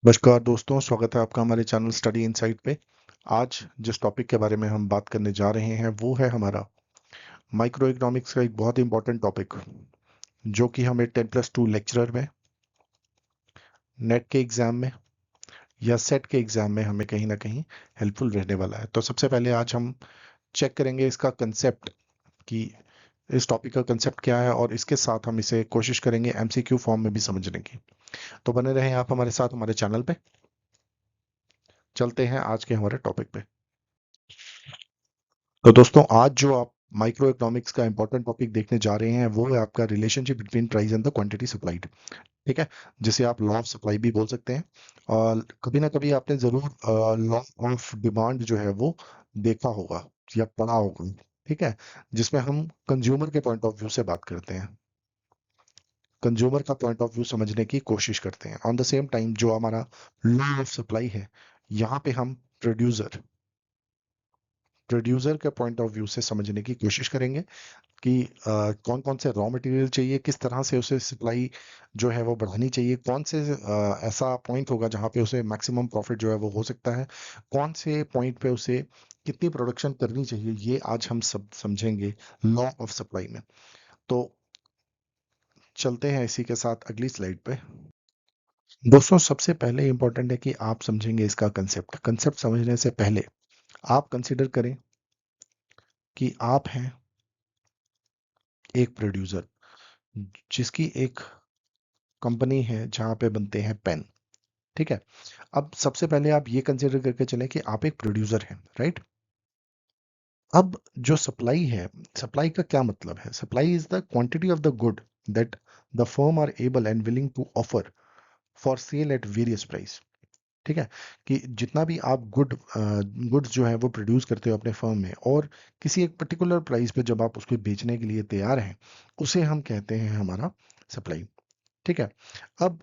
नमस्कार दोस्तों, स्वागत है आपका हमारे चैनल स्टडी इनसाइट पे। आज जिस टॉपिक के बारे में हम बात करने जा रहे हैं वो है हमारा माइक्रो इकोनॉमिक्स का एक बहुत इंपॉर्टेंट टॉपिक, जो कि हमें 10+2 लेक्चरर में, नेट के एग्जाम में या सेट के एग्जाम में हमें कहीं ना कहीं हेल्पफुल रहने वाला है। तो सबसे पहले आज हम चेक करेंगे इसका कंसेप्ट, कि इस टॉपिक का कंसेप्ट क्या है, और इसके साथ हम इसे कोशिश करेंगे एमसीक्यू फॉर्म में भी समझने की। तो बने रहें आप हमारे साथ हमारे चैनल पे। चलते हैं आज के हमारे टॉपिक पे। तो दोस्तों, आज जो आप माइक्रो इकोनॉमिक्स का इंपॉर्टेंट टॉपिक देखने जा रहे हैं वो है आपका relationship between price and the quantity supplied. ठीक है, जिसे आप लॉ ऑफ सप्लाई भी बोल सकते हैं। और कभी ना कभी आपने जरूर लॉ ऑफ डिमांड जो है वो देखा होगा या पढ़ा होगा। ठीक है, जिसमें हम कंज्यूमर के पॉइंट ऑफ व्यू से बात करते हैं, कंज्यूमर का पॉइंट ऑफ व्यू समझने की कोशिश करते हैं। ऑन द सेम टाइम जो हमारा लॉ ऑफ सप्लाई है, यहाँ पे हम प्रोड्यूसर प्रोड्यूसर के पॉइंट ऑफ व्यू से समझने की कोशिश करेंगे कि कौन कौन से रॉ मटेरियल चाहिए, किस तरह से उसे सप्लाई जो है वो बढ़ानी चाहिए, कौन से ऐसा पॉइंट होगा जहाँ पे उसे मैक्सिमम प्रॉफिट जो है वो हो सकता है, कौन से पॉइंट पे उसे कितनी प्रोडक्शन करनी चाहिए, ये आज हम सब समझेंगे लॉ ऑफ सप्लाई में। तो चलते हैं इसी के साथ अगली स्लाइड पे। दोस्तों, सबसे पहले इंपॉर्टेंट है कि आप समझेंगे इसका कंसेप्ट। कंसेप्ट समझने से पहले आप कंसिडर करें कि आप हैं एक प्रोड्यूसर, जिसकी एक कंपनी है जहाँ पे बनते हैं पेन। ठीक है, अब सबसे पहले आप ये कंसिडर करके चलें कि आप एक प्रोड्यूसर हैं, राइट। अब जो सप्लाई है, सप्लाई का क्या मतलब है? Supply is the quantity of the good that the firm are able and willing to offer for sale at various price. ठीक है, कि जितना भी आप गुड्स जो है वो प्रोड्यूस करते हो अपने फर्म में, और किसी एक पर्टिकुलर प्राइस पे जब आप उसको बेचने के लिए तैयार हैं, उसे हम कहते हैं हमारा सप्लाई। ठीक है, अब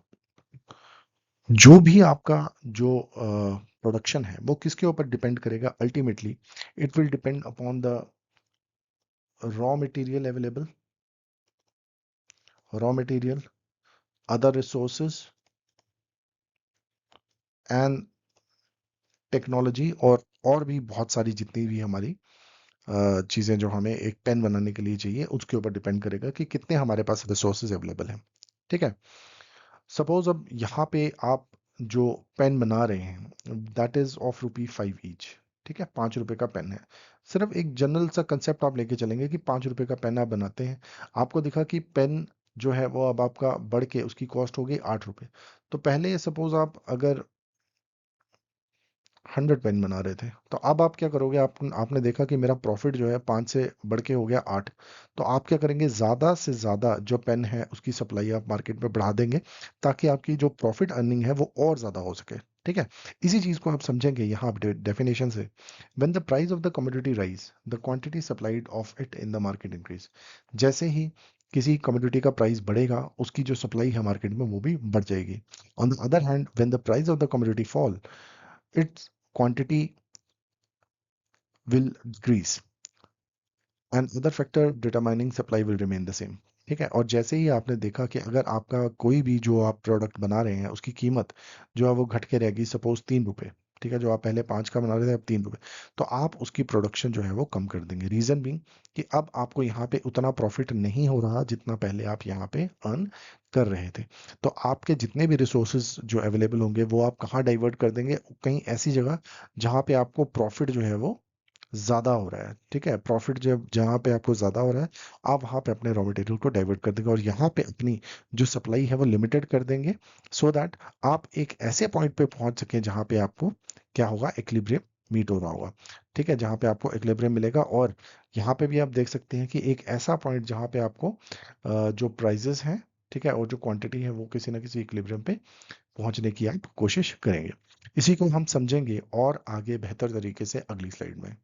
जो भी आपका जो प्रोडक्शन है वो किसके ऊपर डिपेंड करेगा? Ultimately it will depend upon the raw material available, raw material, other resources and technology, और भी बहुत सारी जितनी भी हमारी चीज़ें जो हमें एक पेन बनाने के लिए चाहिए, उसके ऊपर डिपेंड करेगा कि कितने हमारे पास रिसोर्सेज अवेलेबल हैं। ठीक है, सपोज अब यहाँ पे आप जो पेन बना रहे हैं दैट इज ऑफ ₹5 ईच। ठीक है, ₹5 का पेन है। सिर्फ एक जनरल सा कंसेप्ट आप लेके चलेंगे कि ₹5 का पेन आप बनाते हैं। आपको दिखा कि पेन जो है वो अब आपका बढ़ के उसकी कॉस्ट हो गई ₹8। तो पहले सपोज आप अगर 100 पेन बना रहे थे, तो अब आप क्या करोगे? आपने देखा कि मेरा प्रॉफिट जो है 5 से बढ़ के हो गया 8। तो आप क्या करेंगे? ज़्यादा से ज़्यादा जो पेन है उसकी सप्लाई आप मार्केट में बढ़ा देंगे, ताकि आपकी जो प्रॉफिट अर्निंग है वो और ज़्यादा हो सके। ठीक है, इसी चीज़ को आप समझेंगे यहाँ डेफिनेशन से। When the price of the commodity rise, the quantity supplied of it in the market increase. जैसे ही किसी कमोडिटी का प्राइस बढ़ेगा, उसकी जो सप्लाई है मार्केट में वो भी बढ़ जाएगी। On the other hand, when the price of the commodity fall, its quantity will decrease and other factor determining supply will remain the same। ठीक है, और जैसे ही आपने देखा कि अगर आपका कोई भी जो आप प्रोडक्ट बना रहे हैं उसकी कीमत जो है वो घट के रहेगी, सपोज ₹3। ठीक है, जो आप पहले 5 का बना रहे थे अब ₹3, तो आप उसकी प्रोडक्शन जो है वो कम कर देंगे। रीजन बीइंग कि अब आपको यहाँ पे उतना प्रॉफिट नहीं हो रहा जितना पहले आप यहाँ पे अर्न कर रहे थे। तो आपके जितने भी रिसोर्सेज जो अवेलेबल होंगे वो आप कहाँ डाइवर्ट कर देंगे? कहीं ऐसी जगह जहाँ पे आपको प्रॉफिट जो है वो ज़्यादा हो रहा है। ठीक है, प्रॉफिट जब जहाँ पे आपको ज़्यादा हो रहा है, आप वहाँ पे अपने रॉ मटेरियल को डाइवर्ट कर देंगे और यहाँ पे अपनी जो सप्लाई है वो लिमिटेड कर देंगे, सो दैट आप एक ऐसे पॉइंट पे पहुँच सकें जहाँ पे आपको क्या होगा? इक्विलिब्रियम मीट हो रहा होगा। ठीक है, जहाँ पे आपको इक्विलिब्रियम मिलेगा, और यहाँ पे भी आप देख सकते हैं कि एक ऐसा पॉइंट जहाँ पे आपको जो प्राइजेस हैं, ठीक है, और जो क्वांटिटी है वो किसी ना किसी इक्विलिब्रियम पे पहुंचने की आप कोशिश करेंगे। इसी को हम समझेंगे और आगे बेहतर तरीके से अगली स्लाइड में।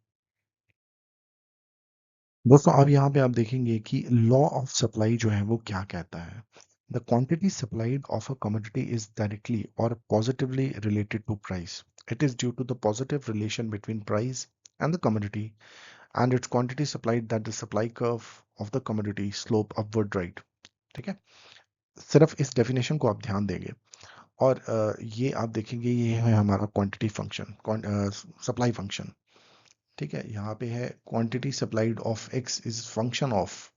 दोस्तों, अब यहाँ पे आप देखेंगे कि लॉ ऑफ सप्लाई जो है वो क्या कहता है। The quantity supplied of a commodity is directly और positively related to price. It is due to the positive relation between price and the commodity and its quantity supplied that the supply curve of the commodity slope upward, right. ठीक है, सिर्फ इस definition को आप ध्यान देंगे। और ये आप देखेंगे ये है हमारा क्वांटिटी फंक्शन, सप्लाई फंक्शन। ठीक है, यहाँ पे है quantity supplied of x is function of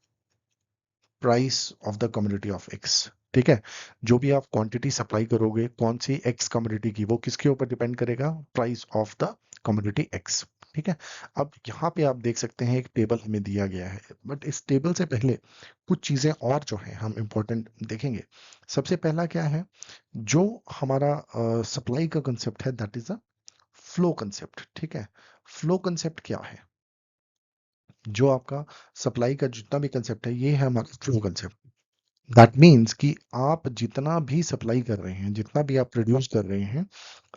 price of the community of x. ठीक है, जो भी आप क्वांटिटी सप्लाई करोगे कौन सी एक्स कम्युनिटी की, वो किसके ऊपर डिपेंड करेगा, price of the community x. ठीक है, अब यहाँ पे आप देख सकते हैं एक टेबल हमें दिया गया है, बट इस टेबल से पहले कुछ चीजें और जो है हम इंपॉर्टेंट देखेंगे। सबसे पहला क्या है, जो हमारा सप्लाई का कंसेप्ट है that is a flow concept. ठीक है, फ्लो कंसेप्ट क्या है, जो आपका सप्लाई का जितना भी कंसेप्ट है ये है हमारा फ्लो कंसेप्ट। दैट मीन्स कि आप जितना भी सप्लाई कर रहे हैं, जितना भी आप प्रोड्यूस कर रहे हैं,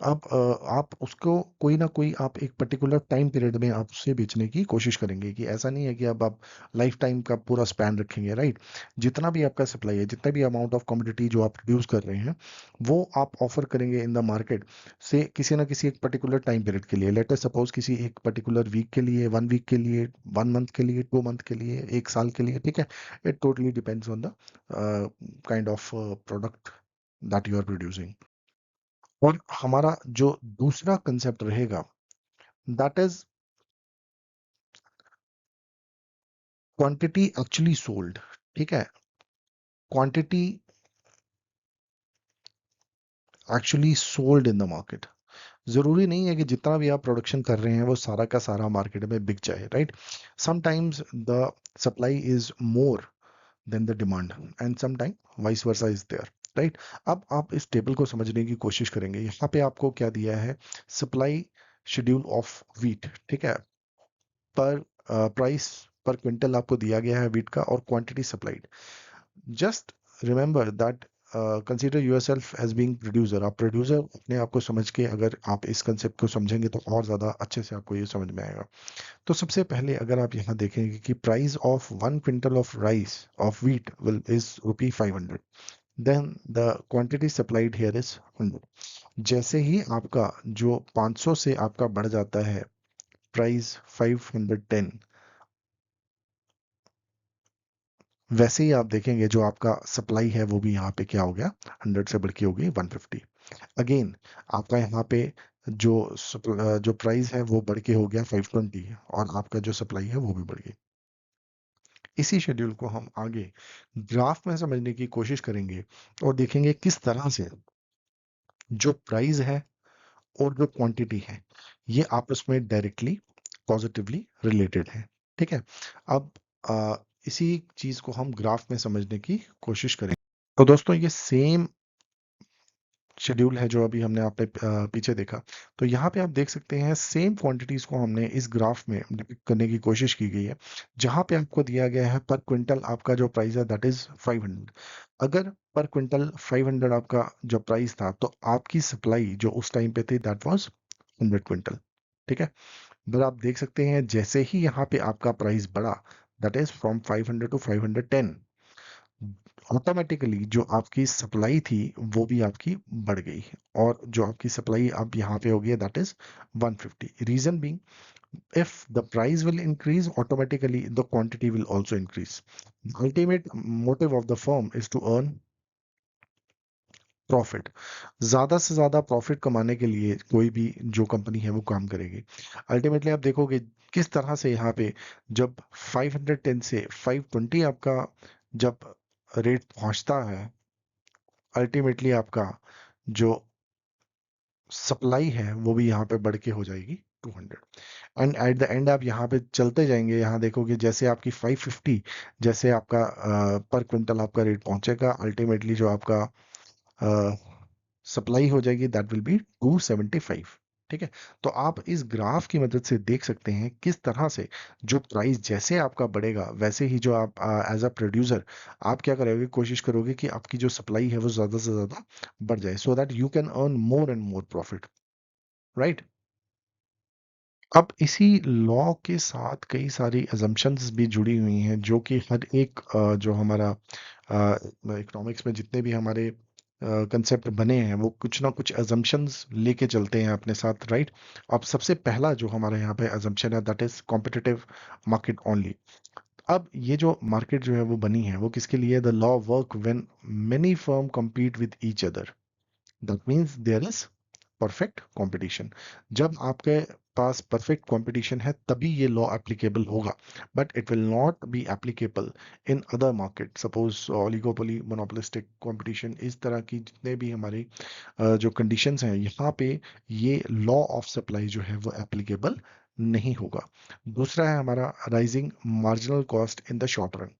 आप उसको कोई ना कोई आप एक पर्टिकुलर टाइम पीरियड में आप उससे बेचने की कोशिश करेंगे। कि ऐसा नहीं है कि अब आप लाइफ टाइम का पूरा स्पैन रखेंगे, राइट। जितना भी आपका सप्लाई है, जितना भी अमाउंट ऑफ कमोडिटी जो आप प्रोड्यूस कर रहे हैं, वो आप ऑफर करेंगे इन द मार्केट से किसी ना किसी एक पर्टिकुलर टाइम पीरियड के लिए। लेट अस सपोज किसी एक पर्टिकुलर वीक के लिए, 1 वीक के लिए, 1 मंथ के लिए, 2 मंथ के लिए, 1 साल के लिए। ठीक है, it totally depends on the kind of product that you are producing। और हमारा जो दूसरा कंसेप्ट रहेगा that is quantity actually sold. ठीक है, quantity actually sold in the market. जरूरी नहीं है कि जितना भी आप प्रोडक्शन कर रहे हैं वो सारा का सारा मार्केट में बिक जाए, right. Sometimes the supply is more than the demand and sometime vice versa is there, right. अब आप इस टेबल को समझने की कोशिश करेंगे। यहाँ पे आपको क्या दिया है, सप्लाई शेड्यूल ऑफ वीट। ठीक है, पर प्राइस पर क्विंटल आपको दिया गया है वीट का, और quantity supplied. Just remember that consider yourself as being producer. आप प्रोड्यूसर अपने आप को समझ के अगर आप इस कंसेप्ट को समझेंगे तो और ज्यादा अच्छे से आपको ये समझ में आएगा। तो सबसे पहले अगर आप यहाँ देखेंगे कि price of 1 quintal of rice of wheat will is ₹500, then the quantity supplied here is 100। जैसे ही आपका जो 500 से आपका बढ़ जाता है प्राइस 510, वैसे ही आप देखेंगे जो आपका सप्लाई है वो भी यहाँ पे क्या हो गया, 100 से बढ़ के हो गई 150। अगेन आपका यहाँ पे जो प्राइस है वो बढ़ के हो गया 520, और आपका जो सप्लाई है वो भी बढ़ गई। इसी शेड्यूल को हम आगे ग्राफ में समझने की कोशिश करेंगे और देखेंगे किस तरह से जो प्राइस है और जो क्वांटिटी है ये आपस में डायरेक्टली पॉजिटिवली रिलेटेड है। ठीक है, अब इसी चीज को हम ग्राफ में समझने की कोशिश करेंगे। तो दोस्तों ये सेम शेड्यूल है जो अभी हमने आपने पीछे देखा। तो यहाँ पे आप देख सकते हैं सेम क्वांटिटीज को हमने इस ग्राफ में डिपिक्ट करने की कोशिश की गई है, जहाँ पे आपको दिया गया है पर क्विंटल आपका जो प्राइस है दैट इज 500। अगर पर क्विंटल 500 आपका जो प्राइस था, तो आपकी सप्लाई जो उस टाइम पे थी दैट वाज 100 क्विंटल। ठीक है, बट आप देख सकते हैं जैसे ही यहाँ पे आपका प्राइस बढ़ा, that is from 500 to 510, automatically जो आपकी सप्लाई थी वो भी आपकी बढ़ गई, और जो आपकी सप्लाई अब यहाँ पे हो गई that is 150। Reason being, if the price will increase, automatically the quantity will also increase. The ultimate motive of the firm is to earn profit. ज्यादा से ज्यादा प्रॉफिट कमाने के लिए कोई भी जो कंपनी है वो काम करेगी। अल्टीमेटली आप देखोगे किस तरह से यहाँ पे जब 510 से 520 आपका जब रेट पहुंचता है, अल्टीमेटली आपका जो सप्लाई है वो भी यहाँ पे बढ़ के हो जाएगी 200। एंड एट द एंड आप यहाँ पे चलते जाएंगे, यहाँ देखोगे जैसे आपकी 550, जैसे आपका पर क्विंटल आपका रेट पहुंचेगा, अल्टीमेटली जो आपका सप्लाई हो जाएगी दैट विल बी 275। ठीक है, तो आप इस ग्राफ की मदद से देख सकते हैं किस तरह से जो प्राइस जैसे आपका बढ़ेगा वैसे ही जो आप एज अ प्रोड्यूसर आप क्या करोगे, कोशिश करोगे कि आपकी जो सप्लाई है वो ज्यादा से ज्यादा बढ़ जाए, so that you can earn more and more profit, right. अब इसी लॉ के साथ कई सारी assumptions भी जुड़ी हुई हैं, जो कि हर एक जो हमारा इकोनॉमिक्स में जितने भी हमारे कंसेप्ट बने हैं वो कुछ ना कुछ assumptions लेके चलते हैं अपने साथ, राइट। अब सबसे पहला जो हमारे यहाँ पे assumption है that is competitive market only. अब ये जो मार्केट जो है वो बनी है वो किसके लिए, the law work when many firm compete with each other। That means there is perfect competition. जब आपके पास परफेक्ट कंपटीशन है तभी ये लॉ एप्लीकेबल होगा, but it will not be applicable in other market. Suppose oligopoly, monopolistic competition, इस तरह की जितने भी हमारी जो कंडीशंस हैं यहाँ पे, ये लॉ ऑफ सप्लाई जो है वो एप्लीकेबल नहीं होगा। दूसरा है हमारा rising marginal cost in the short run.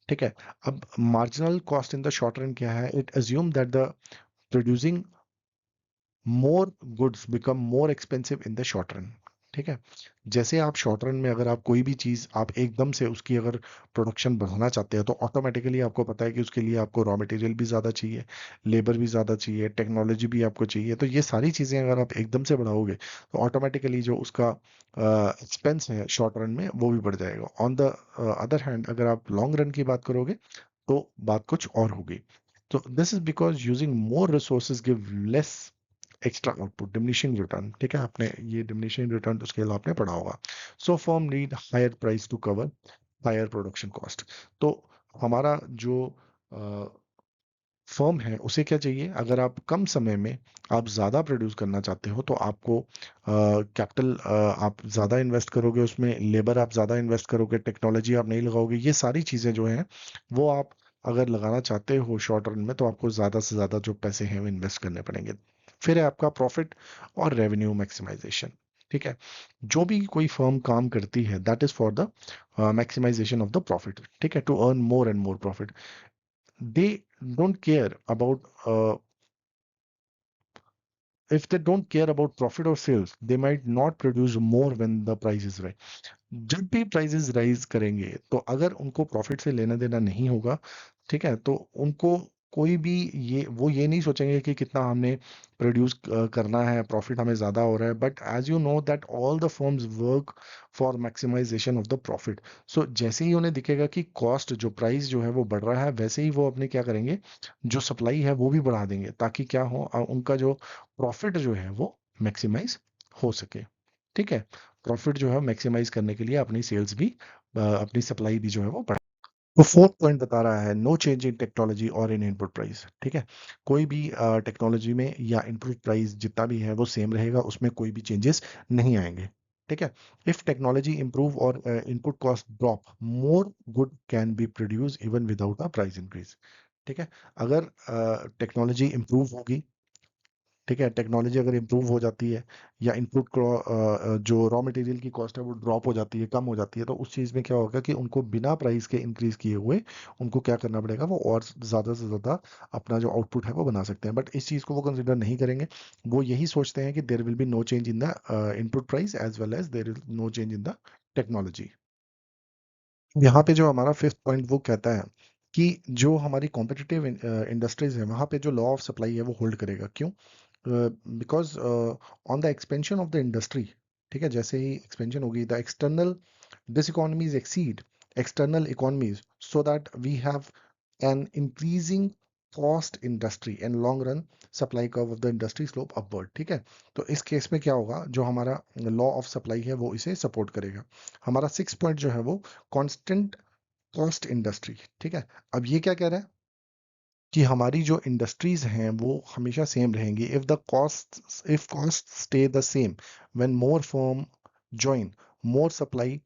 ठीक है। अब marginal cost in the short run क्या है? It assume that the producing more goods become more expensive in the short run. ठीक है। जैसे आप शॉर्ट रन में अगर आप कोई भी चीज आप एकदम से उसकी अगर प्रोडक्शन बढ़ाना चाहते हैं, तो ऑटोमेटिकली आपको पता है कि उसके लिए आपको रॉ मटेरियल भी ज्यादा चाहिए, लेबर भी ज्यादा चाहिए, टेक्नोलॉजी भी आपको चाहिए। तो ये सारी चीजें अगर आप एकदम से बढ़ाओगे तो ऑटोमेटिकली जो उसका एक्सपेंस है शॉर्ट रन में वो भी बढ़ जाएगा। ऑन द अदर हैंड अगर आप लॉन्ग रन की बात करोगे तो बात कुछ और होगी। तो this is because using more resources give less extra output, diminishing return. ठीक है, आपने ये डिमिनिशिंग रिटर्न तो स्केल आपने पढ़ा होगा। So firm need higher price to cover higher production cost. तो हमारा जो फर्म है उसे क्या चाहिए? अगर आप कम समय में आप ज्यादा प्रोड्यूस करना चाहते हो तो आपको कैपिटल आप ज्यादा इन्वेस्ट करोगे, उसमें लेबर आप ज्यादा इन्वेस्ट करोगे, टेक्नोलॉजी आप नहीं लगाओगे। ये सारी चीजें जो हैं वो आप अगर लगाना चाहते हो शॉर्ट रन में तो आपको ज्यादा से ज्यादा जो पैसे हैं वो इन्वेस्ट करने पड़ेंगे। फिर है आपका प्रॉफिट और रेवेन्यू मैक्सिमाइजेशन। ठीक है। जो भी कोई फर्म काम करती है that is for the maximisation of the profit. ठीक है, to earn more and more profit. they don't care about if they don't care about profit or sales, they might not produce more when the price is right। जब भी prices rise करेंगे तो अगर उनको profit से लेना देना नहीं होगा, ठीक है, तो उनको कोई भी ये नहीं सोचेंगे कि कितना हमने प्रोड्यूस करना है, प्रॉफिट हमें ज्यादा हो रहा है। But as you know that all the firms work for maximization of the profit. So जैसे ही उन्हें दिखेगा कि कॉस्ट जो प्राइस जो है वो बढ़ रहा है, वैसे ही वो अपने क्या करेंगे, जो सप्लाई है वो भी बढ़ा देंगे, ताकि क्या हो, उनका जो प्रॉफिट जो है वो मैक्सिमाइज हो सके। ठीक है। प्रॉफिट जो है मैक्सिमाइज करने के लिए अपनी सेल्स भी अपनी सप्लाई भी जो है वो बढ़ा। तो फोर्थ पॉइंट बता रहा है नो चेंज इन टेक्नोलॉजी और इन इनपुट प्राइस। ठीक है। कोई भी टेक्नोलॉजी में या इनपुट प्राइस जितना भी है वो सेम रहेगा, उसमें कोई भी चेंजेस नहीं आएंगे। ठीक है। इफ टेक्नोलॉजी इंप्रूव और input cost drop, more good can be produce even without a price increase. ठीक है। अगर टेक्नोलॉजी इंप्रूव होगी, ठीक है, टेक्नोलॉजी अगर इम्प्रूव हो जाती है या इनपुट जो रॉ मटेरियल की कॉस्ट है वो ड्रॉप हो जाती है, कम हो जाती है, तो उस चीज़ में क्या होगा कि उनको बिना प्राइस के इंक्रीज किए हुए उनको क्या करना पड़ेगा, वो और ज़्यादा से ज़्यादा अपना जो आउटपुट है वो बना सकते हैं। बट इस चीज़ को वो कंसिडर नहीं करेंगे। वो यही सोचते हैं कि there will be no change in the input price as well as there is no change in the technology. यहाँ पे जो हमारा फिफ्थ पॉइंट वो कहता है कि जो हमारी कॉम्पिटिटिव इंडस्ट्रीज है वहाँ पे जो लॉ ऑफ सप्लाई है वो होल्ड करेगा। क्यों? Because on the expansion of the industry, ठीक है, जैसे ही एक्सपेंशन होगी the external this economies exceed external economies, so that we have an increasing cost industry and long run supply curve of the industry slope upward. ठीक है। तो इस case में क्या होगा, जो हमारा लॉ ऑफ सप्लाई है वो इसे सपोर्ट करेगा। हमारा सिक्स पॉइंट जो है वो कांस्टेंट कॉस्ट इंडस्ट्री। ठीक है। अब ये क्या कह रहा है कि हमारी जो इंडस्ट्रीज हैं वो हमेशा सेम रहेंगी if cost stay the same when more firm join, more supply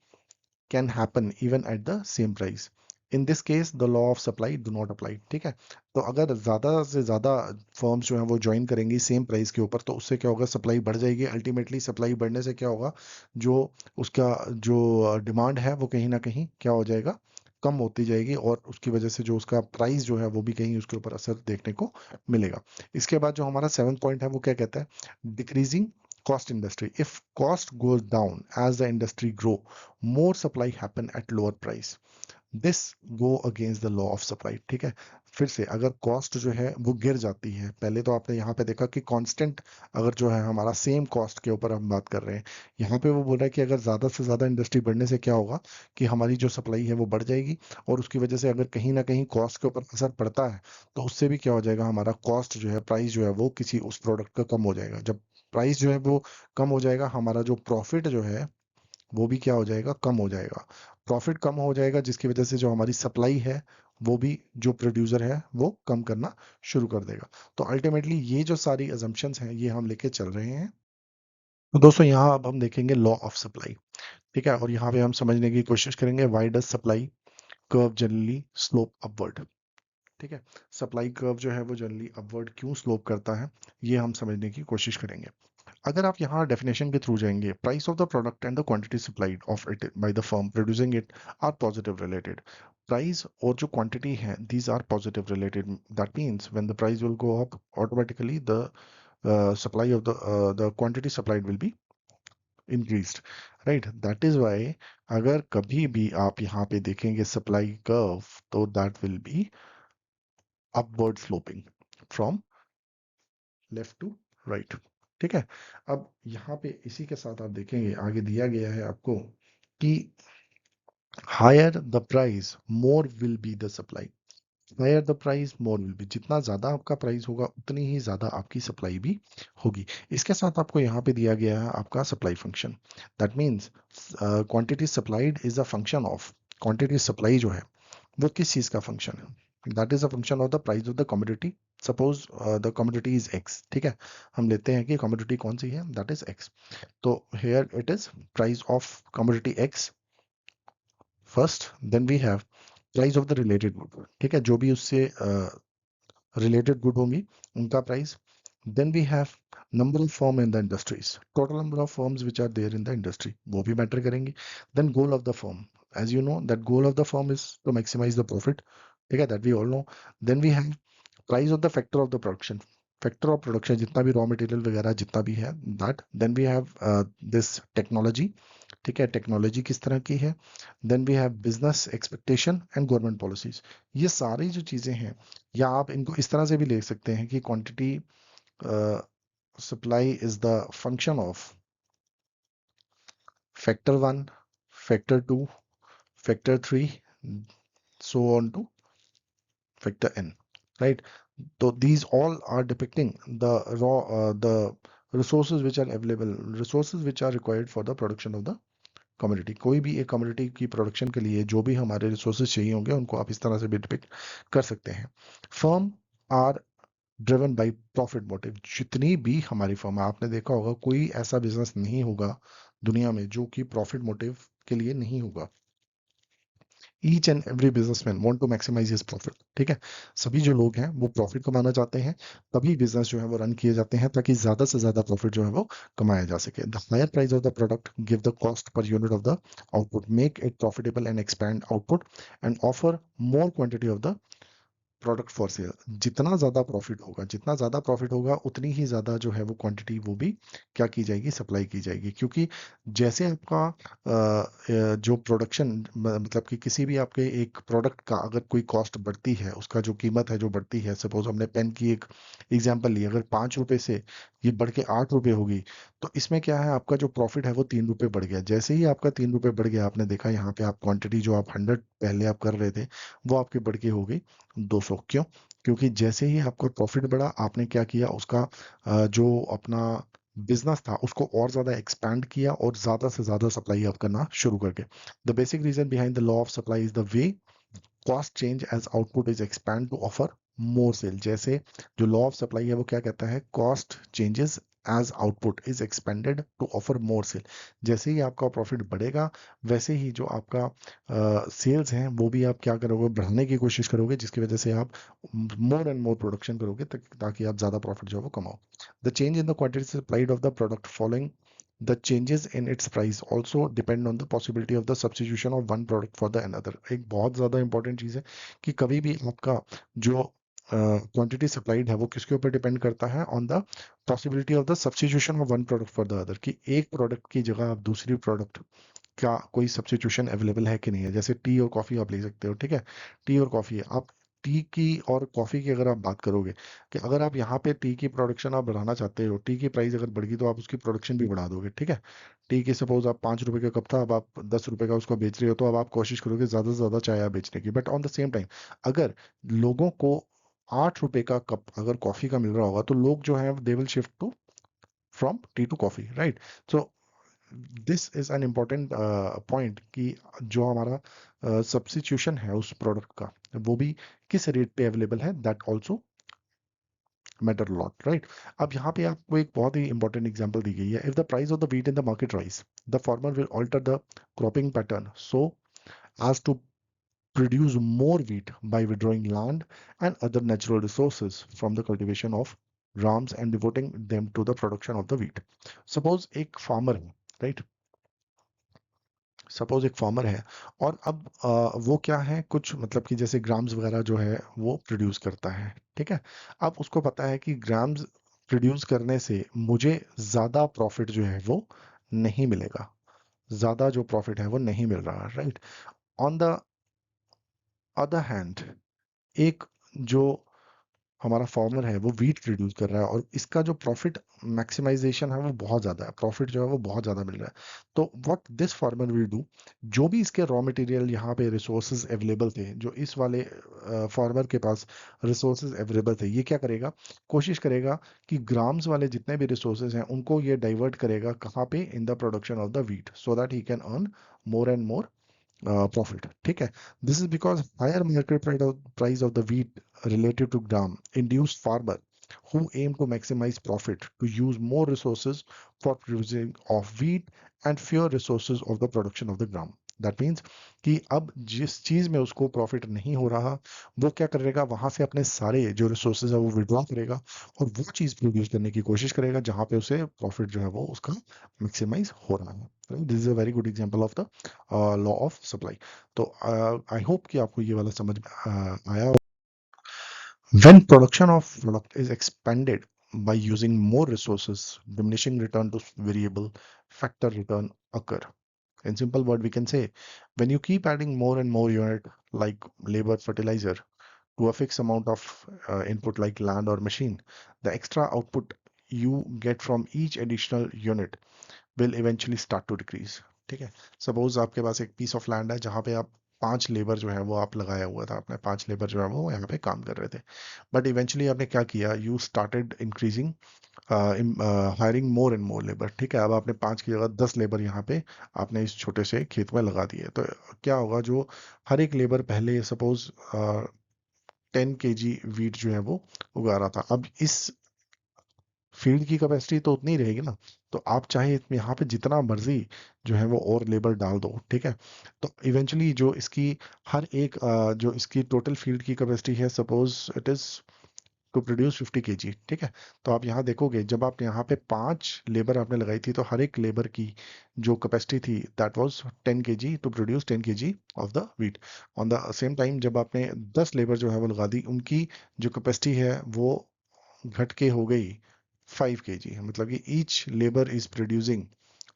can happen even at the same price। in this case the law of supply do not apply। ठीक है। तो अगर ज्यादा से ज्यादा फर्म्स जो हैं वो ज्वाइन करेंगी सेम प्राइस के ऊपर, तो उससे क्या होगा, सप्लाई बढ़ जाएगी। अल्टीमेटली सप्लाई बढ़ने से क्या होगा, जो उसका जो डिमांड है वो कहीं ना कहीं क्या हो जाएगा, कम होती जाएगी, और उसकी वजह से जो उसका प्राइस जो है वो भी कहीं उसके ऊपर असर देखने को मिलेगा। इसके बाद जो हमारा सेवन पॉइंट है वो क्या कहता है, decreasing cost industry। If cost goes down as the industry grow, more supply happen at lower price। This go against the law of supply. ठीक है। फिर से अगर कॉस्ट जो है वो गिर जाती है, पहले तो आपने यहाँ पे देखा कि कांस्टेंट अगर जो है हमारा सेम कॉस्ट के ऊपर हम बात कर रहे हैं, यहाँ पे वो बोल रहा है कि अगर ज्यादा से ज्यादा इंडस्ट्री बढ़ने से क्या होगा कि हमारी जो सप्लाई है वो बढ़ जाएगी, और उसकी वजह से अगर कहीं ना कहीं कॉस्ट के ऊपर असर पड़ता है तो उससे भी क्या हो जाएगा, हमारा कॉस्ट जो है, प्राइस जो है वो किसी उस प्रोडक्ट का कम हो जाएगा। जब प्राइस जो है वो कम हो जाएगा, हमारा जो प्रॉफिट जो है वो भी क्या हो जाएगा, कम हो जाएगा। प्रॉफिट कम हो जाएगा जिसकी वजह से जो हमारी सप्लाई है वो भी जो प्रोड्यूसर है वो कम करना शुरू कर देगा। तो अल्टीमेटली ये जो सारी अजम्पशंस हैं ये हम लेके चल रहे हैं। तो दोस्तों यहाँ अब हम देखेंगे लॉ ऑफ सप्लाई, ठीक है, और यहाँ पे हम समझने की कोशिश करेंगे why does supply curve generally slope upward, ठीक है। सप्लाई कर्व जो है वो जनरली अपवर्ड क्यों स्लोप करता है ये हम समझने की कोशिश करेंगे। अगर आप यहाँ डेफिनेशन के थ्रू जाएंगे, price of the product and the quantity supplied of it by the firm producing it are positive related. Price और जो क्वांटिटी है these are positive related, that means when the price will go up automatically the supply of the quantity supplied will be increased, right? That is why अगर कभी भी आप यहाँ पे देखेंगे सप्लाई कर्व तो that will be upward sloping from left to right, ठीक है। अब यहाँ पे इसी के साथ आप देखेंगे आगे दिया गया है आपको कि higher the price more will be the supply, higher the price more will be, जितना ज्यादा आपका प्राइस होगा उतनी ही ज्यादा आपकी सप्लाई भी होगी। इसके साथ आपको यहाँ पे दिया गया है आपका supply function, that means quantity supplied is a function of, quantity supply जो है वो किस चीज का फंक्शन है, that is a function of the price of the commodity. Suppose the commodity is x, ठीक है, हम लेते हैं कि कमोडिटी कौन सी है, दैट इज एक्स। तो here it is price of commodity X first, then we have price of the related good, ठीक है, जो भी उससे रिलेटेड गुड होंगी उनका प्राइस। Then we have number of firm in the industries, total number of firms which are there in the industry, वो भी मैटर करेंगी। Then goal of the firm, as you know that goal of the firm is to maximise the profit, ठीक है, that we all know. Then we have price of the factor of the production, factor of production जितना भी raw material वगैरह जितना भी है that. Then we have this technology, ठीक है, टेक्नोलॉजी किस तरह की है। Then we have business expectation and government policies. ये सारी जो चीजें हैं, या आप इनको इस तरह से भी ले सकते हैं कि quantity supply is the function of factor one, factor two, factor three, so on to factor n, right? So these all are depicting the raw the resources which are available, resources which are required for the production of the commodity. कोई भी एक commodity की production के लिए जो भी हमारे resources चाहिए होंगे उनको आप इस तरह से भी डिपिक्ट कर सकते हैं। Firm are driven by profit motive, जितनी भी हमारी फर्म है, आपने देखा होगा कोई ऐसा बिजनेस नहीं होगा दुनिया में जो कि प्रॉफिट मोटिव के लिए नहीं होगा। Each and every businessman want to maximise his profit, ठीक है, सभी जो लोग हैं वो प्रॉफिट कमाना चाहते हैं, तभी बिजनेस जो है वो रन किए जाते हैं ताकि ज्यादा से ज्यादा प्रॉफिट जो है वो कमाया जा सके। The higher price of the product give the cost per unit of the output, make it profitable and expand output and offer more quantity of the product for sale. जितना ज्यादा प्रॉफिट होगा, जितना ज्यादा प्रॉफिट होगा उतनी ही ज्यादा जो है वो क्वांटिटी वो भी क्या की जाएगी, सप्लाई की जाएगी। क्योंकि जैसे आपका जो प्रोडक्शन मतलब कि किसी भी आपके एक प्रोडक्ट का अगर कोई कॉस्ट बढ़ती है, उसका जो कीमत है जो बढ़ती है, सपोज हमने पेन की एक एग्जांपल ली, अगर 5 रुपए से ये बढ़ के 8 रुपए होगी, तो इसमें क्या है, आपका जो प्रॉफिट है वो 3 रुपए बढ़ गया। जैसे ही आपका 3 रुपए बढ़ गया, आपने देखा यहाँ पे आप क्वांटिटी जो आप 100 पहले आप कर रहे थे वो आपके बढ़ के हो गई 200। क्यों? क्योंकि जैसे ही आपका प्रॉफिट बढ़ा, आपने क्या किया, उसका जो अपना बिजनेस था उसको और ज्यादा एक्सपैंड किया और ज्यादा से ज्यादा सप्लाई आप करना शुरू करके। The basic reason behind the law of supply is the way cost change as output is expand to offer more sale. जैसे जो लॉ ऑफ सप्लाई है वो क्या कहता है, cost changes as output is expanded to offer more sale. जैसे ही आपका प्रॉफिट बढ़ेगा वैसे ही जो आपका सेल्स हैं वो भी आप क्या करोगे, बढ़ाने की कोशिश करोगे, जिसकी वजह से आप मोर एंड मोर प्रोडक्शन करोगे ताकि आप ज्यादा प्रॉफिट जो है वो कमाओ। The change in the quantity supplied of the product following the changes in its price also depend on the possibility of the substitution of one product for the another। एक बहुत ज्यादा इंपॉर्टेंट चीज है कि कभी भी आपका जो क्वांटिटी सप्लाइड है वो किसके ऊपर डिपेंड करता है, on the possibility of the substitution of one product for the other, कि एक प्रोडक्ट की जगह आप दूसरी प्रोडक्ट का कोई सब्स्टिट्यूशन अवेलेबल है कि नहीं है। जैसे टी और कॉफी आप ले सकते हो, ठीक है, टी और कॉफी है, आप टी की और कॉफी की अगर आप बात करोगे कि अगर आप यहाँ पे टी की प्रोडक्शन आप बढ़ाना चाहते हो, टी की प्राइस अगर बढ़ गई तो आप उसकी प्रोडक्शन भी बढ़ा दोगे, ठीक है। टी की सपोज आप 5 रुपए का कप था, अब आप 10 रुपए का उसको बेच रहे हो, तो अब आप कोशिश करोगे ज्यादा से ज्यादा चाय आप बेचने की। But on the same time अगर लोगों को 8 रुपए का कप अगर कॉफी का मिल रहा होगा तो लोग जो है they will shift to from tea to coffee, right. So this is an important point कि जो हमारा सब्स्टिट्यूशन है उस प्रोडक्ट का, वो भी किस रेट पे अवेलेबल है, that also matter lot, right. अब यहाँ पे आपको एक बहुत ही इंपॉर्टेंट एग्जांपल दी गई है, if the price of the wheat in the market rise, the farmer will alter the cropping pattern so as to produce more wheat by withdrawing land and other natural resources from the cultivation of rams and devoting them to the production of the wheat. Suppose एक farmer है, right? Suppose एक farmer है और अब वो क्या है, कुछ मतलब कि जैसे ग्राम्स वगैरह जो है वो प्रोड्यूस करता है, ठीक है। अब उसको पता है कि ग्राम्स प्रोड्यूस करने से मुझे ज्यादा प्रॉफिट जो है वो नहीं मिलेगा, ज्यादा जो प्रॉफिट है वो नहीं मिल रहा, right. On the other hand, एक जो हमारा फार्मर है वो वीट प्रोड्यूस कर रहा है और इसका जो प्रॉफिट मैक्सिमाइजेशन है वो बहुत ज़्यादा है, प्रॉफिट जो है वो बहुत ज़्यादा मिल रहा है। तो what this farmer will do, जो भी इसके रॉ मटेरियल यहाँ पे रिसोर्सेज अवेलेबल थे, जो इस वाले फार्मर के पास रिसोर्सेज अवेलेबल थे, ये क्या करेगा, कोशिश करेगा कि ग्राम्स वाले जितने भी रिसोर्सेज हैं उनको ये डाइवर्ट करेगा कहाँ पे, in the production of the wheat, so that he can earn more and more profit, ठीक है। This is because higher market price of the wheat relative to gram induced farmer who aim to maximize profit to use more resources for producing of wheat and fewer resources of the production of the gram. That means कि अब जिस चीज में उसको profit नहीं हो रहा, वो क्या करेगा, वहां से अपने सारे जो रिसोर्सेज है वो विड्रॉ करेगा और वो चीज प्रोड्यूस करने की कोशिश करेगा जहां पे उसे प्रॉफिट जो है वो उसका मैक्सिमाइज हो रहा है। This is a very good example of the law of supply. तो आई होप कि आपको ये वाला समझ में आया। When production of product is expanded by using more resources, diminishing return to variable factor return occur. In simple word, we can say when you keep adding more and more unit like labor, fertilizer to a fixed amount of input like land or machine, the extra output you get from each additional unit will eventually start to decrease, ठीक है। Suppose आपके पास एक piece of land है जहाँ पे आप 5 labour जो है वो आप लगाया हुआ था, आपने 5 लेबर जो है वो यहाँ पे काम कर रहे थे, बट इवेंचुअली आपने क्या किया, you started increasing hiring more and more labour, ठीक है। अब आपने 5 की जगह 10 लेबर यहाँ पे आपने इस छोटे से खेत में लगा दिए, तो क्या होगा, जो हर एक लेबर पहले सपोज 10 kg वीट जो है वो उगा रहा था, अब इस फील्ड की कैपेसिटी तो उतनी ही रहेगी ना, तो आप चाहे इसमें यहाँ पे जितना मर्जी जो है वो और लेबर डाल दो, ठीक है। तो इवेंचुअली जो इसकी हर एक जो इसकी टोटल फील्ड की कैपेसिटी है, suppose it is to produce 50 kg, ठीक है। तो आप यहाँ देखोगे जब आप यहाँ पे 5 लेबर आपने लगाई थी तो हर एक लेबर की जो कैपेसिटी थी that was 10 kg to produce 10 kg of the wheat. On the same time जब आपने 10 लेबर जो है वो लगा दी, उनकी जो कैपेसिटी है वो घट के हो गई 5 kg, मतलब कि each labour is producing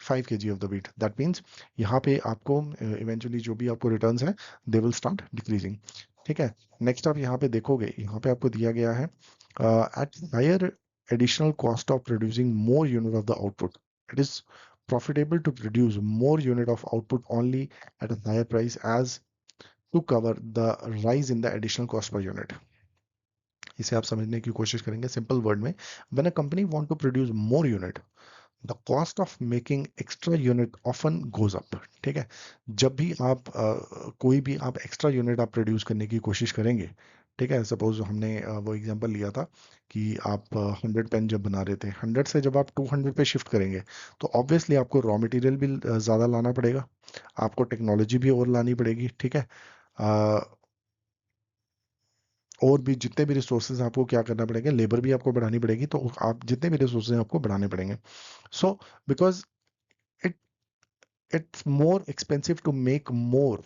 5 kg of the wheat, that means यहाँ पे आपको इवेंचुअली जो भी आपको रिटर्न्स हैं दे विल स्टार्ट डिक्रीजिंग, ठीक है। नेक्स्ट आप यहाँ पे देखोगे, यहाँ पे आपको दिया गया है at higher additional cost of producing more unit of the output, it is profitable to produce more unit of output only at a higher price as to cover the rise in the additional cost per unit। इसे आप समझने की कोशिश करेंगे simple word में, when a company want to produce more unit the cost of making extra unit often goes up, ठीक है। जब भी आप कोई भी आप एक्स्ट्रा यूनिट आप प्रोड्यूस करने की कोशिश करेंगे, ठीक है। सपोज हमने वो एग्जांपल लिया था कि आप 100 पेन जब बना रहे थे, 100 से जब आप 200 पे शिफ्ट करेंगे तो ऑब्वियसली आपको रॉ मटेरियल भी ज़्यादा लाना पड़ेगा, आपको टेक्नोलॉजी भी और लानी पड़ेगी, ठीक है। और भी जितने भी रिसोर्सेज आपको क्या करना पड़ेगा, लेबर भी आपको बढ़ानी पड़ेगी, तो आप जितने भी रिसोर्सेज हैं आपको बढ़ाने पड़ेंगे। So because it it's more expensive to make more,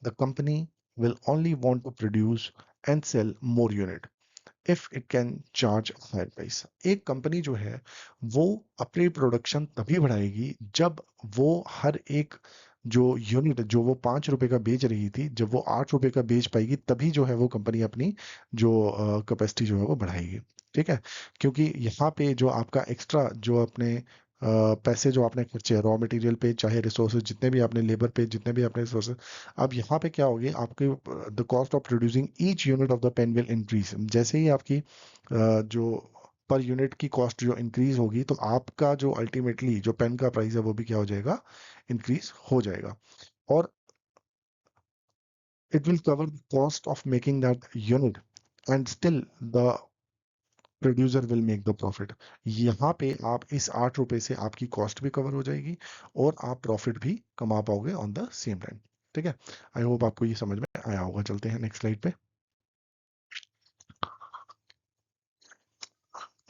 the company will only want to produce and sell more unit if it can charge a higher price। एक कंपनी जो है वो अपनी प्रोडक्शन तभी बढ़ाएगी जब वो हर एक जो यूनिट जो वो 5 रुपए का बेच रही थी, जब वो 8 रुपए का बेच पाएगी, तभी जो है वो कंपनी अपनी जो कैपेसिटी जो है वो बढ़ाएगी, ठीक है। क्योंकि यहाँ पे जो आपका एक्स्ट्रा जो अपने पैसे जो आपने खर्चे रॉ मटेरियल पे, चाहे रिसोर्सेज जितने भी आपने लेबर पे, जितने भी आपने रिसोर्सेज, अब यहाँ पे क्या होगी आपके, the cost of producing each unit of the pen will increase, जैसे ही आपकी जो पर यूनिट की कॉस्ट जो इंक्रीज होगी तो आपका जो अल्टीमेटली जो पेन का प्राइस है वो भी क्या हो जाएगा, इंक्रीज हो जाएगा। और it will cover the cost of making that unit, and still the producer will make the profit. यहाँ पे आप इस 8 रुपए से आपकी कॉस्ट भी कवर हो जाएगी और आप प्रॉफिट भी कमा पाओगे ऑन द सेम टाइम। ठीक है, आई होप आपको ये समझ में आया होगा। चलते हैं नेक्स्ट स्लाइड पे।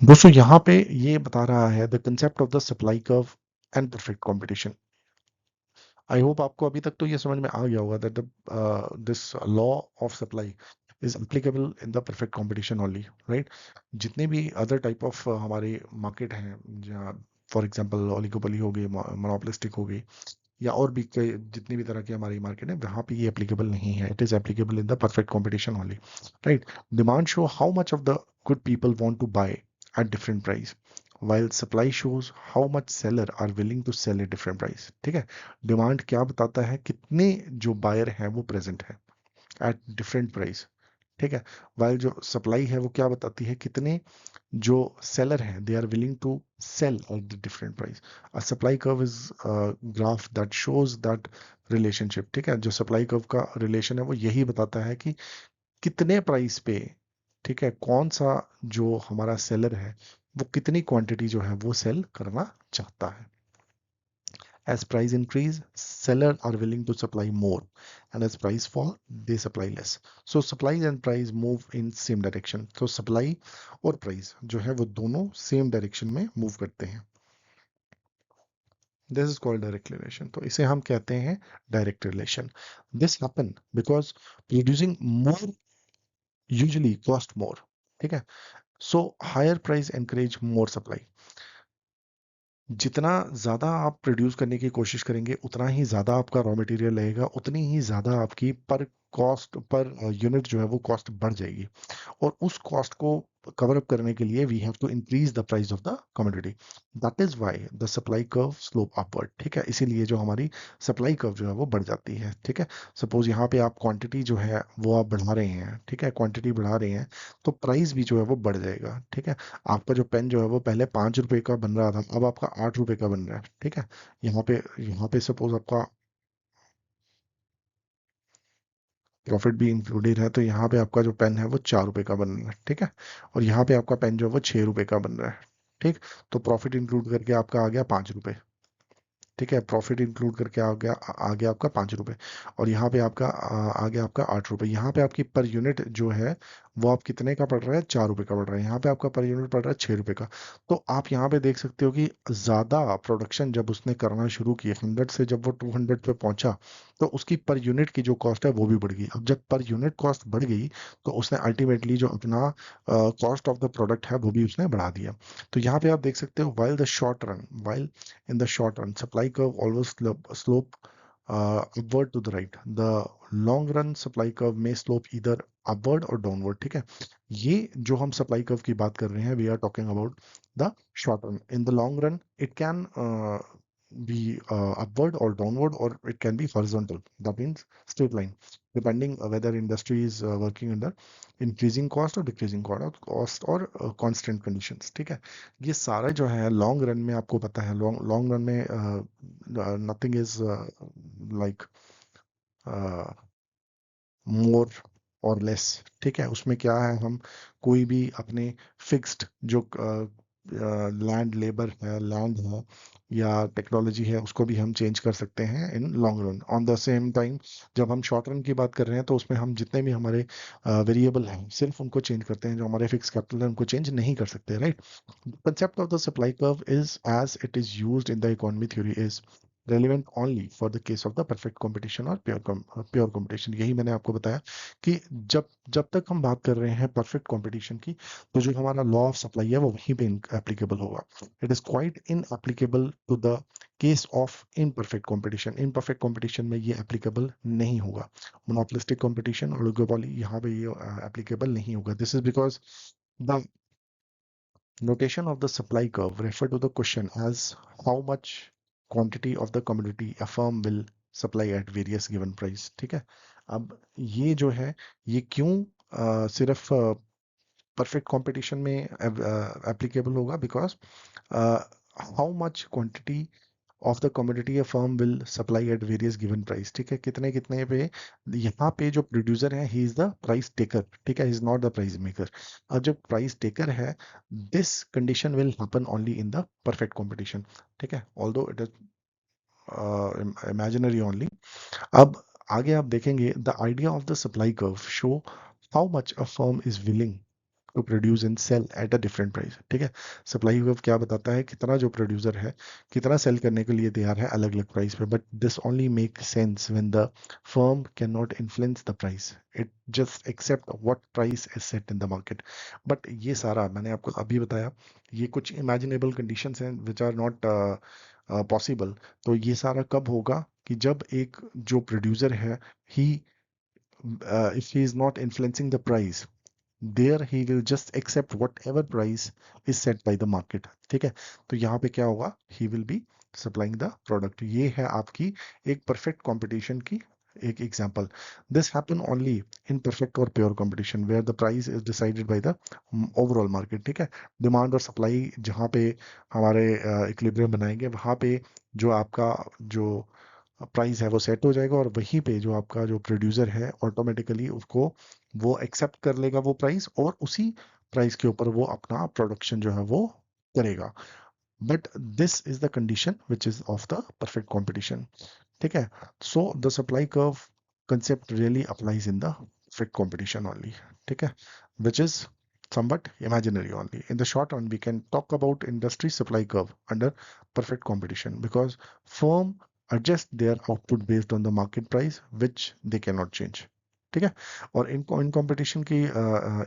दोस्तों यहाँ पे ये बता रहा है the concept of the supply curve and perfect competition. I hope आपको अभी तक तो ये समझ में आ गया होगा that this law of supply is applicable in the perfect competition only, right. जितने भी अदर टाइप ऑफ हमारे मार्केट हैं, जहाँ फॉर एग्जांपल ओलिगोपोली हो गई, मोनोपोलिस्टिक हो गई, या और भी कई जितनी भी तरह की हमारी मार्केट है, वहाँ पे ये एप्लीकेबल नहीं है। It is applicable in the perfect competition only, right. Demand show how much of the good people want to buy at different price, while supply shows how much seller are willing to sell at different price। ठीक है, demand क्या बताता है, कितने जो buyer हैं वो present है एट डिफरेंट प्राइस। ठीक है, वाइल जो सप्लाई है वो क्या बताती है, कितने जो सेलर हैं they are willing to sell at the different price. A supply curve is graph that shows that relationship. ठीक है, जो सप्लाई कर्व का रिलेशन है वो यही बताता है कि कितने प्राइस पे, ठीक है, कौन सा जो हमारा सेलर है वो कितनी क्वांटिटी जो है वो सेल करना चाहता है। As price increase, seller are willing to supply more, and as price fall, they supply less. So supply and price move in same direction. So supply और price जो है वो दोनों same direction में move करते हैं। This is called direct relation. तो इसे हम कहते हैं direct relation. This happen because producing more usually cost more. ठीक है, so higher price encourage more supply। जितना ज़्यादा आप प्रोड्यूस करने की कोशिश करेंगे उतना ही ज़्यादा आपका रॉ मटेरियल लगेगा, उतनी ही ज़्यादा आपकी पर कॉस्ट पर यूनिट जो है वो कॉस्ट बढ़ जाएगी। और उस कॉस्ट को कवर अप करने के लिए we have to increase the price of the commodity. That is why the supply curve slope upward. ठीक है, इसीलिए जो हमारी सप्लाई कर्व जो है वो बढ़ जाती है। ठीक है, सपोज यहाँ पे आप क्वांटिटी जो है वो आप बढ़ा रहे हैं, ठीक है, क्वांटिटी बढ़ा रहे हैं तो प्राइस भी जो है वो बढ़ जाएगा। ठीक है, आपका जो पेन जो है वो पहले 5 रुपए का बन रहा था, अब आपका 8 रुपए का बन रहा है। ठीक है, यहाँ पे सपोज आपका प्रॉफिट भी इंक्लूडेड है, तो यहाँ पे आपका जो पेन है वो 4 रुपए का बन रहा है। ठीक है, और यहाँ पे आपका पेन जो है वो 6 रुपए का बन रहा है। ठीक, तो प्रॉफिट इंक्लूड करके आपका आ गया 5 रुपए। ठीक है, प्रॉफिट इंक्लूड करके आ गया आपका 5 रुपए, और यहाँ पे आपका आ गया आपका 8 रुपए। यहाँ पे आपकी पर यूनिट जो है वो आप कितने का पड़ रहा है, 4 रुपए का पड़ रहा है। यहाँ पे आपका पर यूनिट पड़ रहा है 6 रुपए का। तो आप यहाँ पे देख सकते हो कि ज्यादा प्रोडक्शन जब उसने करना शुरू किया, 100 से जब वो 200 पे पहुंचा, तो उसकी पर यूनिट की जो कॉस्ट है वो भी बढ़ गई। अब जब पर यूनिट कॉस्ट बढ़ गई तो उसने अल्टीमेटली जो अपना कॉस्ट ऑफ द प्रोडक्ट है वो भी उसने बढ़ा दिया। तो यहाँ पे आप देख सकते हो while in the short run, supply curve always slope upward to the right. The long run supply curve may slope either upward or downward। ठीक है, ये जो हम सप्लाई कर्व की बात कर रहे हैं, we are talking about the short run. In the long run it can be upward or downward, or it can be horizontal, that means straight line, depending whether industry is working under increasing cost or decreasing cost or constant conditions। ठीक है, ये सारा जो है long run में आपको पता है, लॉन्ग लॉन्ग रन में नथिंग इज लाइक मोर और लेस। ठीक है, उसमें क्या है, हम कोई भी अपने फिक्स्ड जो लैंड है या टेक्नोलॉजी है उसको भी हम चेंज कर सकते हैं in long run. On the same time जब हम शॉर्ट रन की बात कर रहे हैं तो उसमें हम जितने भी हमारे वेरिएबल हैं सिर्फ उनको चेंज करते हैं, जो हमारे फिक्स कैपिटल है उनको चेंज नहीं कर सकते, right. concept of the supply curve is as it is used in the economy theory is relevant only for the case of the perfect competition or pure competition। यही मैंने आपको बताया कि जब जब तक हम बात कर रहे हैं परफेक्ट कंपटीशन की, तो जो हमारा लॉ ऑफ सप्लाई है वो वहीं पे एप्लीकेबल होगा। It is quite in applicable to the case of imperfect competition. Imperfect competition में ये एप्लीकेबल नहीं होगा। मोनोपोलिस्टिक कंपटीशन, ओलिगोपोली, यहाँ पे ये एप्लीकेबल नहीं होगा। This is because the notation of the supply curve refer to the question as how much quantity of the commodity a firm will supply at various given price। ठीक है, अब ये जो है ये क्यों सिर्फ परफेक्ट कंपटीशन में एप्लीकेबल होगा, because how much quantity of the commodity, a firm will supply at various given price, ठीक है, कितने कितने पे, यहाँ पे जो प्रोड्यूसर है, he is the price taker, ठीक है, he is not the price maker. अब जो प्राइस टेकर है, this condition will happen only in the perfect competition, ठीक है, although it is imaginary only. अब आगे आप देखेंगे, the idea of the supply curve show how much a firm is willing to produce and sell at a different price, ठीक है। Supply curve क्या बताता है, कितना जो प्रोड्यूसर है कितना सेल करने के लिए तैयार है अलग अलग प्राइस पे, but this only make sense when the firm can not influence the price, it just accept what price is set in the market. But ये सारा मैंने आपको अभी बताया, ये कुछ इमेजिनेबल कंडीशंस हैं विच आर नॉट पॉसिबल। तो ये सारा कब होगा कि जब एक जो प्रोड्यूसर है, ही if he is not influencing the price, there he will just accept whatever price is set by the market, ठीक है। तो यहाँ पे क्या होगा, he will be supplying the product। ये है आपकी एक perfect competition की एक example। This happen only in perfect or pure competition where the price is decided by the overall market, ठीक है। डिमांड और सप्लाई जहाँ पे हमारे इक्विलिब्रियम बनाएंगे, वहाँ पे जो आपका जो प्राइस है वो सेट हो जाएगा, और वहीं पे जो आपका जो प्रोड्यूसर है ऑटोमेटिकली उसको वो एक्सेप्ट कर लेगा वो प्राइस, और उसी प्राइस के ऊपर वो अपना प्रोडक्शन जो है वो करेगा। But this is the condition which is of the perfect competition, ठीक है। So the supply curve concept really applies in the perfect competition only, ठीक है, which is somewhat imaginary only. In the short run, we can talk about industry supply curve under perfect competition because firm adjust their output based on the market price, which they cannot change, ठीक है। और in competition की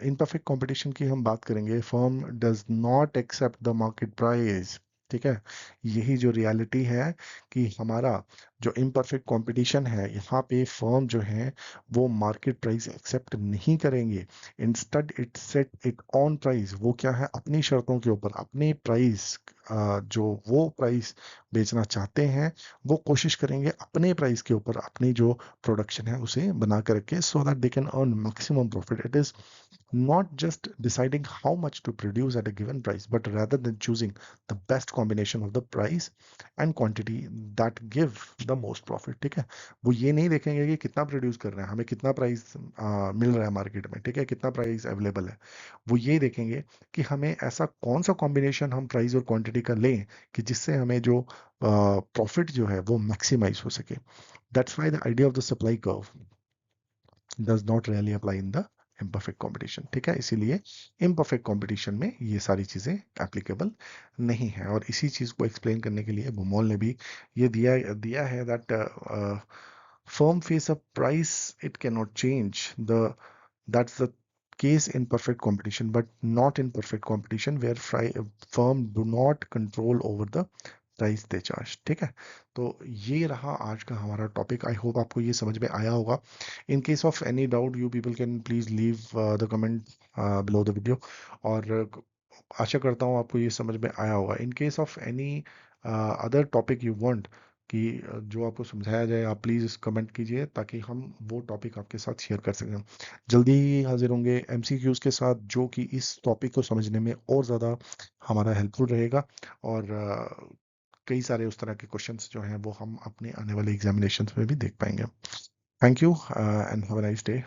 in perfect competition की हम बात करेंगे, firm does not accept the market price, ठीक है। यही जो रियलिटी है कि हमारा जो इम्परफेक्ट कंपटीशन है, यहाँ पे फर्म जो है वो मार्केट प्राइस एक्सेप्ट नहीं करेंगे। Instead it set it on price, वो क्या है, अपनी शर्तों के ऊपर अपने प्राइस, जो वो प्राइस बेचना चाहते हैं, वो कोशिश करेंगे अपने प्राइस के ऊपर अपनी जो प्रोडक्शन है उसे बना करके, so that they can earn maximum profit. It is not just deciding how much to produce at a given price, but rather than choosing the best combination of the price and quantity that give the most profit, ठीक है। वो ये नहीं देखेंगे कि कितना produce कर रहे हैं, हमें कितना प्राइस मिल रहा है मार्केट में, ठीक है, कितना प्राइस अवेलेबल है। वो ये देखेंगे कि हमें ऐसा कौन सा कॉम्बिनेशन हम प्राइस और क्वांटिटी का लें कि जिससे हमें जो प्रॉफिट जो है वो मैक्सिमाइज हो सके। That's why the idea of the supply curve does not really apply in the imperfect competition, ठीक है। इसीलिए इम्परफेक्ट कंपटीशन में ये सारी चीजें एप्लीकेबल नहीं है। और इसी चीज को एक्सप्लेन करने के लिए भूमोल ने भी ये दिया दिया है that firm face a price it cannot change, the that's the case in perfect competition, but not in perfect competition where firm do not control over the price they charge, ठीक है। तो ये रहा आज का हमारा टॉपिक। आई होप आपको ये समझ में आया होगा। In case of any doubt you people can please leave the comment below the video, और आशा करता हूँ आपको ये समझ में आया होगा। In case of any other topic you want कि जो आपको समझाया जाए, आप प्लीज़ कमेंट कीजिए ताकि हम वो टॉपिक आपके साथ शेयर कर सकें। जल्दी ही हाजिर होंगे एमसीक्यूज़ के साथ, जो कि इस टॉपिक को समझने में और ज़्यादा हमारा हेल्पफुल रहेगा। और कई सारे उस तरह के क्वेश्चंस जो हैं वो हम अपने आने वाले एग्जामिनेशंस में भी देख पाएंगे। Thank you and have a nice day.